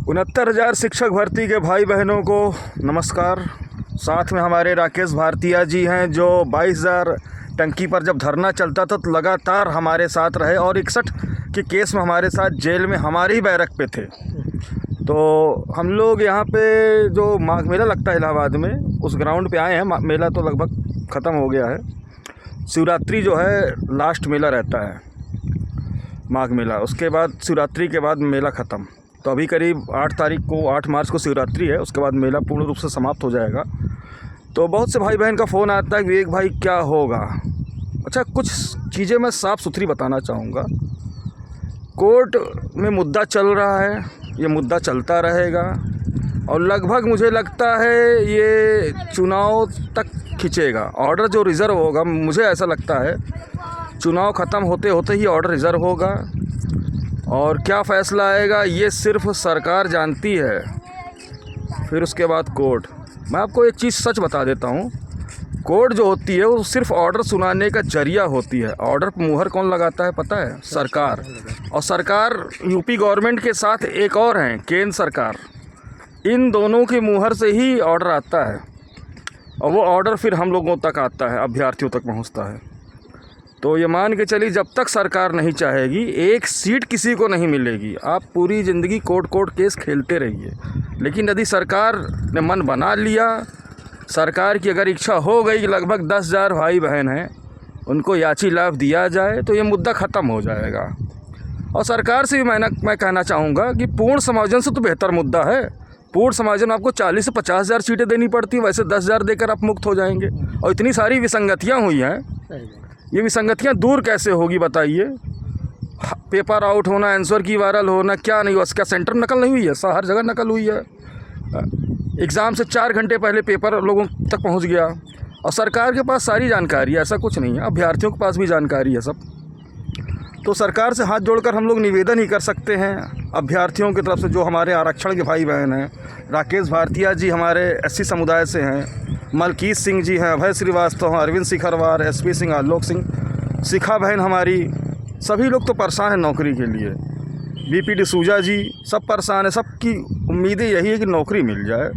69,000 शिक्षक भर्ती के भाई बहनों को नमस्कार। साथ में हमारे राकेश भारतीया जी हैं जो 22,000 टंकी पर जब धरना चलता था तो लगातार हमारे साथ रहे और 61 के केस में हमारे साथ जेल में हमारे ही बैरक पे थे। तो हम लोग यहाँ पे जो माघ मेला लगता है इलाहाबाद में, उस ग्राउंड पे आए हैं। मेला तो लगभग ख़त्म हो गया है। शिवरात्रि जो है लास्ट मेला रहता है, माघ मेला। उसके बाद शिवरात्रि के बाद मेला ख़त्म। तो अभी करीब 8 मार्च को शिवरात्रि है, उसके बाद मेला पूर्ण रूप से समाप्त हो जाएगा। तो बहुत से भाई बहन का फ़ोन आता है कि विवेक भाई क्या होगा। अच्छा, कुछ चीज़ें मैं साफ़ सुथरी बताना चाहूँगा। कोर्ट में मुद्दा चल रहा है, ये मुद्दा चलता रहेगा और लगभग मुझे लगता है ये चुनाव तक खिंचेगा। ऑर्डर जो रिज़र्व होगा, मुझे ऐसा लगता है चुनाव ख़त्म होते होते ही ऑर्डर रिज़र्व होगा। और क्या फ़ैसला आएगा ये सिर्फ सरकार जानती है, फिर उसके बाद कोर्ट। मैं आपको एक चीज़ सच बता देता हूँ, कोर्ट जो होती है वो सिर्फ ऑर्डर सुनाने का जरिया होती है। ऑर्डर पर मुहर कौन लगाता है पता है? सरकार। और सरकार यूपी गवर्नमेंट के साथ एक और हैं, केंद्र सरकार। इन दोनों की मुहर से ही ऑर्डर आता है और वो ऑर्डर फिर हम लोगों तक आता है, अभ्यर्थियों तक पहुंचता है। तो ये मान के चलिए, जब तक सरकार नहीं चाहेगी एक सीट किसी को नहीं मिलेगी। आप पूरी ज़िंदगी कोर्ट केस खेलते रहिए, लेकिन यदि सरकार ने मन बना लिया, सरकार की अगर इच्छा हो गई कि लगभग 10,000 भाई बहन हैं उनको याची लाभ दिया जाए, तो ये मुद्दा ख़त्म हो जाएगा। और सरकार से भी मैं कहना चाहूँगा कि पूर्ण समायोजन से तो बेहतर मुद्दा है। पूर्ण समायोजन आपको 40 से 50,000 सीटें देनी पड़ती, वैसे 10,000 देकर आप मुक्त हो जाएंगे। और इतनी सारी विसंगतियाँ हुई हैं, ये विसंगतियाँ दूर कैसे होगी बताइए? पेपर आउट होना, आंसर की वायरल होना, क्या नहीं हुआ? क्या सेंटर नकल नहीं हुई है? हर जगह नकल हुई है। एग्ज़ाम से 4 घंटे पहले पेपर लोगों तक पहुंच गया और सरकार के पास सारी जानकारी है, ऐसा कुछ नहीं है। अभ्यर्थियों के पास भी जानकारी है सब। तो सरकार से हाथ जोड़कर हम लोग निवेदन ही कर सकते हैं अभ्यर्थियों की तरफ से, जो हमारे आरक्षण के भाई बहन हैं। राकेश भारतीया जी हमारे SC समुदाय से हैं, मलकीत सिंह जी हैं, अभय श्रीवास्तव हैं, अरविंद शिखरवार, SP सिंह, आलोक सिंह, शिखा बहन हमारी, सभी लोग तो परेशान हैं नौकरी के लिए। BP डिसूजा जी, सब परेशान है। सबकी उम्मीदें यही है कि नौकरी मिल जाए।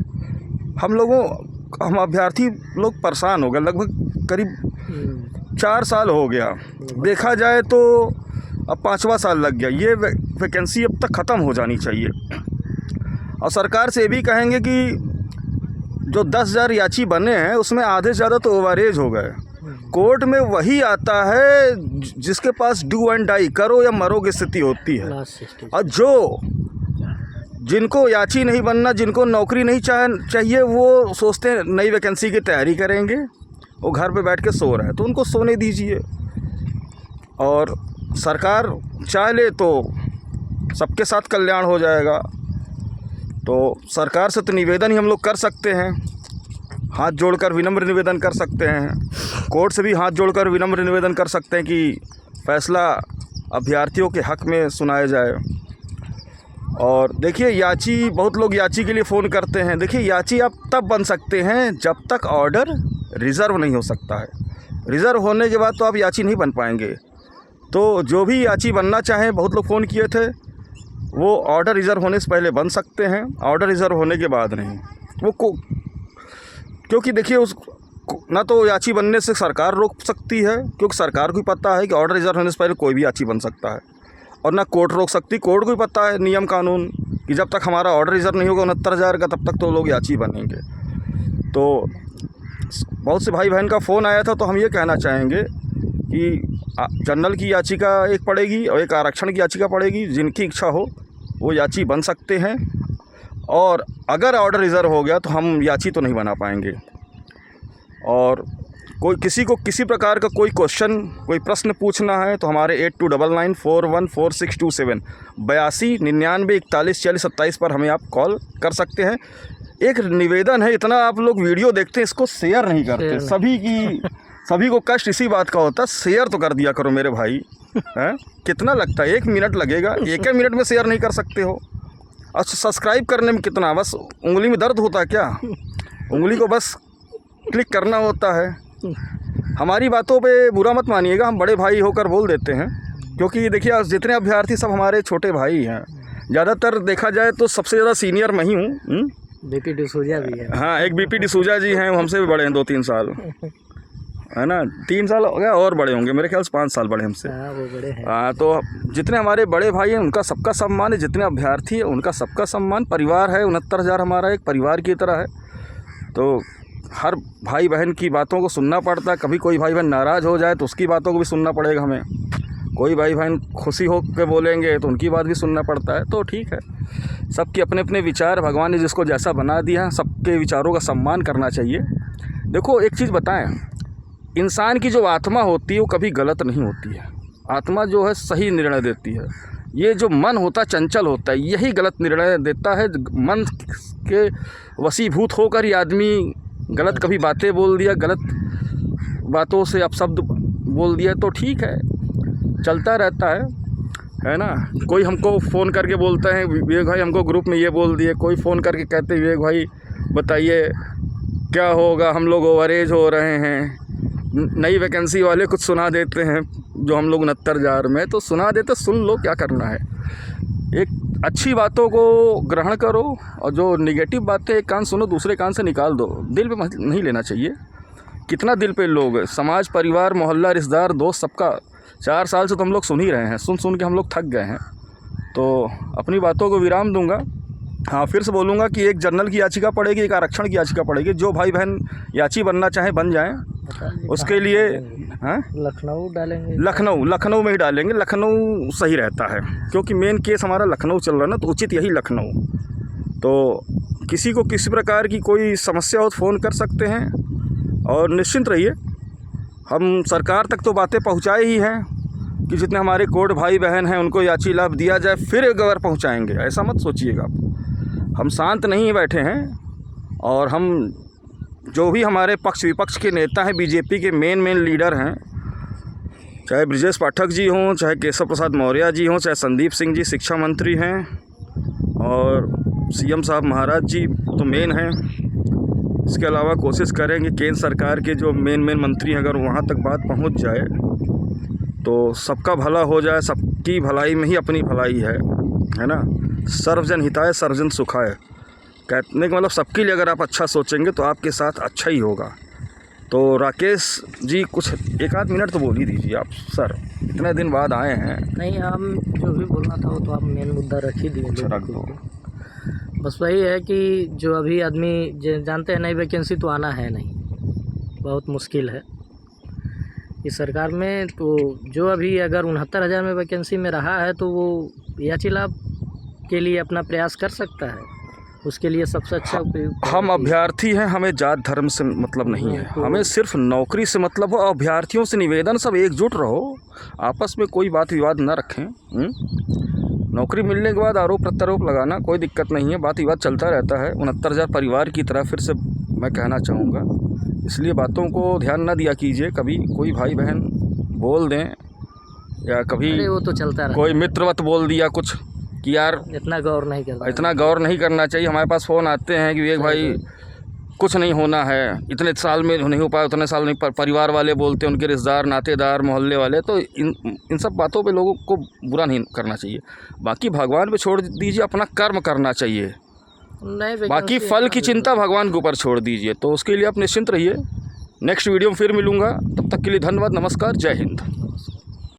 हम अभ्यर्थी लोग परेशान हो गए। लगभग करीब 4 साल हो गया, देखा जाए तो अब 5वां साल लग गया। ये वैकेंसी अब तक ख़त्म हो जानी चाहिए। और सरकार से भी कहेंगे कि जो 10,000 याची बने हैं उसमें आधे से ज़्यादा तो ओवरेज हो गए। कोर्ट में वही आता है जिसके पास डू एंड डाई, करो या मरो की स्थिति होती है। और जिनको याची नहीं बनना, जिनको नौकरी नहीं चाहिए, वो सोचते हैं नई वैकेंसी की तैयारी करेंगे। वो घर पे बैठ के सो रहे हैं, तो उनको सोने दीजिए। और सरकार चाह ले तो सबके साथ कल्याण हो जाएगा। तो सरकार से तो निवेदन ही हम लोग कर सकते हैं, हाथ जोड़कर विनम्र निवेदन कर सकते हैं। कोर्ट से भी हाथ जोड़कर विनम्र निवेदन कर सकते हैं कि फ़ैसला अभ्यर्थियों के हक़ में सुनाया जाए। और देखिए, याची, बहुत लोग याची के लिए फ़ोन करते हैं। देखिए, याची आप तब बन सकते हैं जब तक ऑर्डर रिज़र्व नहीं हो सकता है। रिज़र्व होने के बाद तो आप याची नहीं बन पाएंगे। तो जो भी याची बनना चाहें, बहुत लोग फ़ोन किए थे, वो ऑर्डर रिज़र्व होने से पहले बन सकते हैं, ऑर्डर रिज़र्व होने के बाद नहीं। क्योंकि देखिए, ना तो याची बनने से सरकार रोक सकती है, क्योंकि सरकार को भी पता है कि ऑर्डर रिज़र्व होने से पहले कोई भी याची बन सकता है। और ना कोर्ट रोक सकती, कोर्ट को भी पता है नियम कानून कि जब तक हमारा ऑर्डर रिज़र्व नहीं होगा 69,000 का, तब तक तो लोग याची बनेंगे। तो बहुत से भाई बहन का फ़ोन आया था, तो हम ये कहना चाहेंगे कि जनरल की याचिका एक पड़ेगी और एक आरक्षण की याचिका पड़ेगी। जिनकी इच्छा हो वो याची बन सकते हैं। और अगर ऑर्डर रिज़र्व हो गया तो हम याची तो नहीं बना पाएंगे। और किसी को किसी प्रकार का कोई क्वेश्चन, कोई प्रश्न पूछना है तो हमारे 8299414627 82 99 41 40 27 पर हमें आप कॉल कर सकते हैं। एक निवेदन है, इतना आप लोग वीडियो देखते हैं, इसको शेयर नहीं करते। सभी को कष्ट इसी बात का होता है, शेयर तो कर दिया करो मेरे भाई। हैं, कितना लगता है? 1 मिनट लगेगा, 1 मिनट में शेयर नहीं कर सकते हो। और सब्सक्राइब करने में कितना, बस उंगली में दर्द होता है क्या? उंगली को बस क्लिक करना होता है। हमारी बातों पे बुरा मत मानिएगा, हम बड़े भाई होकर बोल देते हैं। क्योंकि देखिए जितने अभ्यर्थी सब हमारे छोटे भाई हैं, ज़्यादातर देखा जाए तो सबसे ज़्यादा सीनियर मैं ही हूँ। बीपी डिसूजा भी है। हाँ, एक बीपी डिसूजा जी हैं, वो हमसे भी बड़े हैं 2-3 साल, है ना, 3 साल हो गया, और बड़े होंगे मेरे ख्याल से 5 साल बड़े हमसे। हाँ, वो बड़े हैं। हाँ, तो जितने हमारे बड़े भाई हैं उनका सबका सम्मान है, जितने अभ्यर्थी हैं उनका सबका सम्मान। परिवार है, 69,000 हमारा एक परिवार की तरह है। तो हर भाई बहन की बातों को सुनना पड़ता है। कभी कोई भाई बहन नाराज़ हो जाए तो उसकी बातों को भी सुनना पड़ेगा हमें। कोई भाई बहन खुशी हो के बोलेंगे तो उनकी बात भी सुनना पड़ता है। तो ठीक है, सबके अपने अपने विचार, भगवान ने जिसको जैसा बना दिया, सबके विचारों का सम्मान करना चाहिए। देखो एक चीज़ बताएं, इंसान की जो आत्मा होती है वो कभी गलत नहीं होती है। आत्मा जो है सही निर्णय देती है। ये जो मन होता है चंचल होता है, यही गलत निर्णय देता है। मन के वशीभूत होकर ये आदमी गलत कभी बातें बोल दिया, गलत बातों से अपशब्द बोल दिया तो ठीक है, चलता रहता है ना। कोई हमको फ़ोन करके बोलता है विवेक भाई हमको ग्रुप में ये बोल दिए, कोई फ़ोन करके कहते विवेक भाई बताइए क्या होगा, हम लोग ओवरेज हो रहे हैं। नई वैकेंसी वाले कुछ सुना देते हैं जो हम लोग 69,000 में, तो सुना देते, सुन लो, क्या करना है। एक अच्छी बातों को ग्रहण करो और जो निगेटिव बातें एक कान सुनो दूसरे कान से निकाल दो। दिल पे नहीं लेना चाहिए। कितना दिल पे लोग, समाज, परिवार, मोहल्ला, रिश्तेदार, दोस्त, सबका 4 साल से तो हम लोग सुन ही रहे हैं। सुन के हम लोग थक गए हैं। तो अपनी बातों को विराम दूंगा। हाँ, फिर से बोलूँगा कि एक जनरल की याचिका पड़ेगी, एक आरक्षण की याचिका पड़ेगी। जो भाई बहन याची बनना चाहें बन जाएं। उसके लिए हाँ, लखनऊ डालेंगे। लखनऊ में ही डालेंगे। लखनऊ सही रहता है क्योंकि मेन केस हमारा लखनऊ चल रहा है ना, तो उचित यही लखनऊ। तो किसी को किसी प्रकार की कोई समस्या हो तो फ़ोन कर सकते हैं और निश्चिंत रहिए, हम सरकार तक तो बातें पहुँचाए ही हैं कि जितने हमारे कोर्ट भाई बहन हैं उनको याची लाभ दिया जाए, फिर अगर पहुँचाएँगे, ऐसा मत सोचिएगा आप। हम शांत नहीं बैठे हैं और हम जो भी हमारे पक्ष विपक्ष के नेता हैं, बीजेपी के मेन लीडर हैं, चाहे ब्रजेश पाठक जी हों, चाहे केशव प्रसाद मौर्य जी हों, चाहे संदीप सिंह जी शिक्षा मंत्री हैं, और सीएम साहब महाराज जी तो मेन हैं। इसके अलावा कोशिश करेंगे केंद्र सरकार के जो मेन मंत्री हैं, अगर वहाँ तक बात पहुँच जाए तो सबका भला हो जाए। सबकी भलाई में ही अपनी भलाई है ना। सर्वजन हिताय सर्वजन सुखाय कहने का मतलब सबके लिए अगर आप अच्छा सोचेंगे तो आपके साथ अच्छा ही होगा। तो राकेश जी कुछ 1-8 मिनट तो बोल ही दीजिए आप सर, इतने दिन बाद आए हैं। नहीं, हम जो भी बोलना था वो तो आप मेन मुद्दा रख ही दिए। अच्छा, रख दो। बस वही है कि जो अभी आदमी जानते हैं नई वैकेंसी तो आना है नहीं, बहुत मुश्किल है इस सरकार में। तो जो अभी अगर 69,000 में वैकेंसी में रहा है तो वो याची लाभ के लिए अपना प्रयास कर सकता है। उसके लिए सबसे अच्छा हम अभ्यर्थी हैं, हमें जात धर्म से मतलब नहीं है, हमें सिर्फ नौकरी से मतलब हो। अभ्यर्थियों से निवेदन, सब एकजुट रहो, आपस में कोई बात विवाद न रखें। नौकरी मिलने के बाद आरोप प्रत्यारोप लगाना कोई दिक्कत नहीं है, बात विवाद चलता रहता है। 69,000 परिवार की तरह फिर से मैं कहना चाहूँगा, इसलिए बातों को ध्यान न दिया कीजिए। कभी कोई भाई बहन बोल दें या कभी वो तो चलता रहा, कोई मित्रवत बोल दिया कुछ कि यार इतना गौर नहीं करना चाहिए। हमारे पास फ़ोन आते हैं कि विवेक भाई कुछ नहीं होना है, इतने साल में नहीं हो पाया, उतने साल नहीं। परिवार वाले बोलते हैं, उनके रिश्तेदार, नातेदार, मोहल्ले वाले, तो इन सब बातों पे लोगों को बुरा नहीं करना चाहिए। बाकी भगवान पे छोड़ दीजिए, अपना कर्म करना चाहिए। बाकी फल की चिंता भगवान के ऊपर छोड़ दीजिए। तो उसके लिए आप निश्चिंत रहिए। नेक्स्ट वीडियो में फिर मिलूँगा, तब तक के लिए धन्यवाद, नमस्कार, जय हिंद।